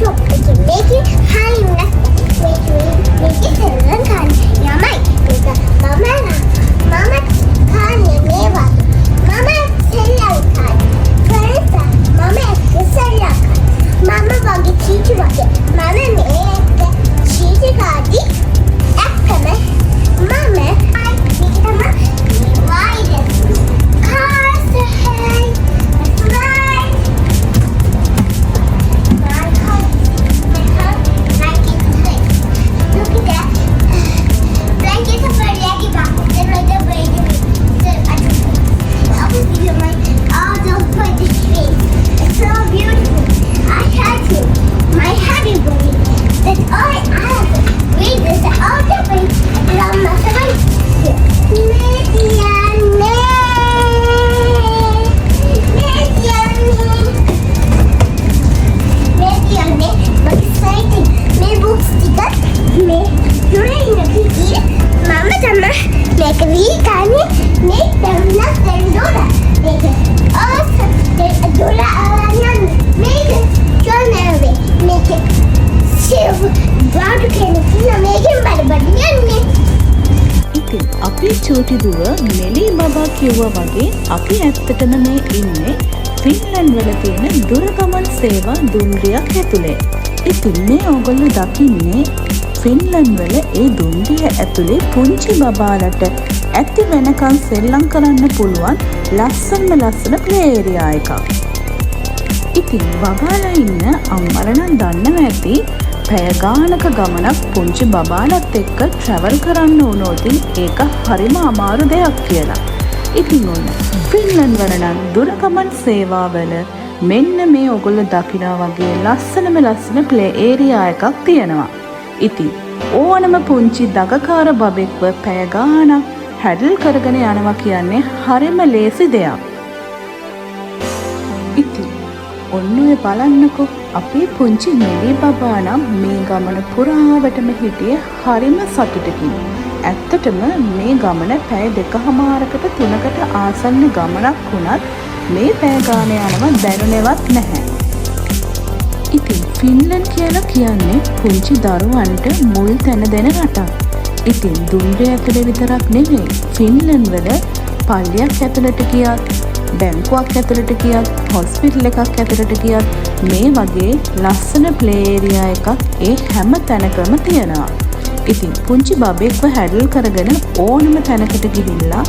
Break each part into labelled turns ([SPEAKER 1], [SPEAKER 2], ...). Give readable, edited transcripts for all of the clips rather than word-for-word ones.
[SPEAKER 1] top again. Make it high enough. Make it seven can. Yamai. Mama can never. Mama sell can. First, Mama sell can. Mama wagi cheese wagi. Mama make cheese wagi. Akkame. Mama I make them wide. Cars hey. Fly. My car like it hey. Look at that. Blanket of a leggy back. Then right away to me. So I will give you my all those pretty trees. It's so beautiful. I had to. My happy boy. That's all I have. Read this all the way around my face. Make a week and make them not them Dora. Make it also Dora Alan. Make it John away. Make it silver. Brown can make him by the body.
[SPEAKER 2] ඉතින් අපේ චූටි දුව මෙලි බබා කිව්වා වගේ අපි ඇත්තටම මේ ඉන්නේ ෆින්ලන්ඩ් වල තියෙන දුරගමන් සේවා දුම්රියක් ඇතුලේ. ඉතින් මේ ඔයගොල්ලෝ දකින්නේ ෆින්ලන්ඩ් වල ඒ දුම්රිය ඇතුලේ පුංචි බබාලට ඇති වෙනකන් සෙල්ලම් කරන්න පුළුවන් ලස්සන ප්ලේ ඒරියා එකක්. ඉතින් බබාලා ඉන්න අම්මලා නම් දන්නවා ඇති පැය ගානක ගමනක් පුංචි බබාලත් එක්ක ට්‍රැවල් කරන්න වුණොත් ඒක හරිම අමාරු දෙයක් කියලා. ඉතින් ඔන්න ෆින්ලන්ඩ් වල නම් දුරගමන් සේවාවල මෙන්න මේ ඔයගොල්ලෝ දකිනා වගේ ලස්සන ප්ලේ ඒරියා එකක් තියෙනවා. ඉතින් ඕනම පුංචි දගකාර බබෙක්ව පැය ගානක් හැඩල් කරගෙන යනවා කියන්නේ හරිම ලේසි දෙයක්. ඉතින් ඔන්න ඔය බලන්නකෝ අපේ පුංචි මෙලි බබා නම් මේ ගමන පුරාවටම හිටියේ හරිම සතුටකින්. ඇත්තටම මේ ගමන පැය 2කමාරකට 3කට ආසන්න ගමනක් වුණත් මේ පැය ගාන යනවා දැනුනේවත් නැහැ. ඉතින් ෆින්ලන්ඩ් කියලා කියන්නේ පුංචි දරුවන්ට මුල් තැන දෙන රටක්. ඉතින් දුම්රිය ඇතුලේ විතරක් නෙවෙයි ෆින්ලන්ඩ් වල පල්ලියක් ඇතුළට ගියත් බැංකුවක් ඇතුළට ගියත් හොස්පිටල් එකක් ඇතුළට ගියත් මේ වගේ ලස්සන ප්ලේ ඒරියා එකක් ඒ හැම තැනකම තියෙනවා. ඉතින් පුංචි බබෙක්ව හැඩල් කරගෙන ඕනම තැනකට ගිහිල්ලා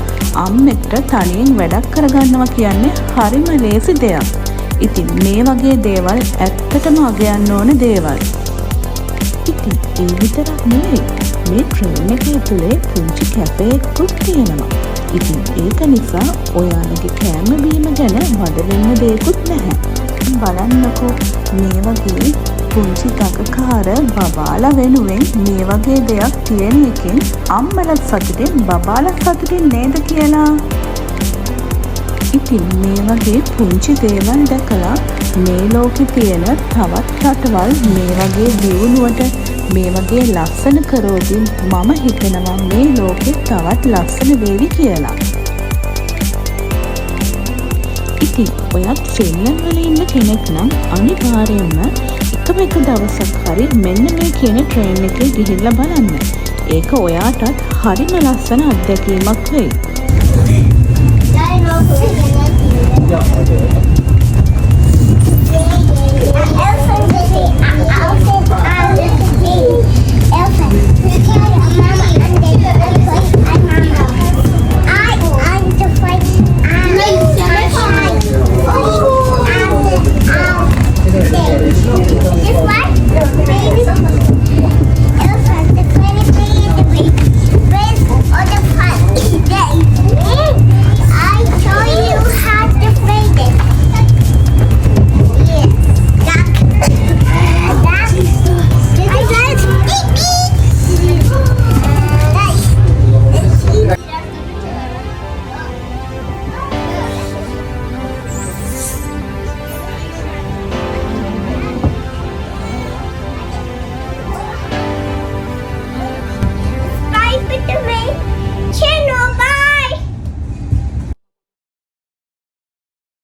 [SPEAKER 2] අම්මෙක්ට තනියෙන් වැඩක් කරගන්නවා කියන්නේ හරිම ලේසි දෙයක්. ඉතින් මේ වගේ දේවල් ඇත්තටම අගයන්න ඕන දේවල්. ඉතින් ඒ විතරක් නෙවෙයි මේ ට්‍රේන් එකේ ඇතුලේ පුංචි කැෆේ එකකුත් තියෙනවා. ඉතින් ඒක නිසා ඔයාලගේ කෑම බීම ගැන වද වෙන්න දෙයක්වත් නැහැ. බලන්නකෝ මේ වගේ පුංචි ගගකාර බබාලා වෙනුවෙන් මේ වගේ දෙයක් තියෙන එකෙන් අම්මලා සතුටින් බබාලා සතුටින් නේද කියලා. ඉතින් මේ වගේ පුංචි දේවල් දැකලා මේ ලෝකේ තියෙන තවත් රටවල් මේ වගේ දියුණුවට මේ වගේ ලස්සන කරෝදින් මම හිතනවා මේ ලෝකෙ තවත් ලස්සන වේවි කියලා. ඉතින් ඔයත් ෆින්ලන්ඩ් වල ඉන්න කෙනෙක් නම් අනිවාර්යයෙන්ම එක දවසක් හරි මෙන්න මේ කියන ට්‍රේන් එකේ ගිහිල්ලා බලන්න. ඒක ඔයාටත් හරිම ලස්සන අත්දැකීමක් වෙයි.
[SPEAKER 1] Yeah, okay.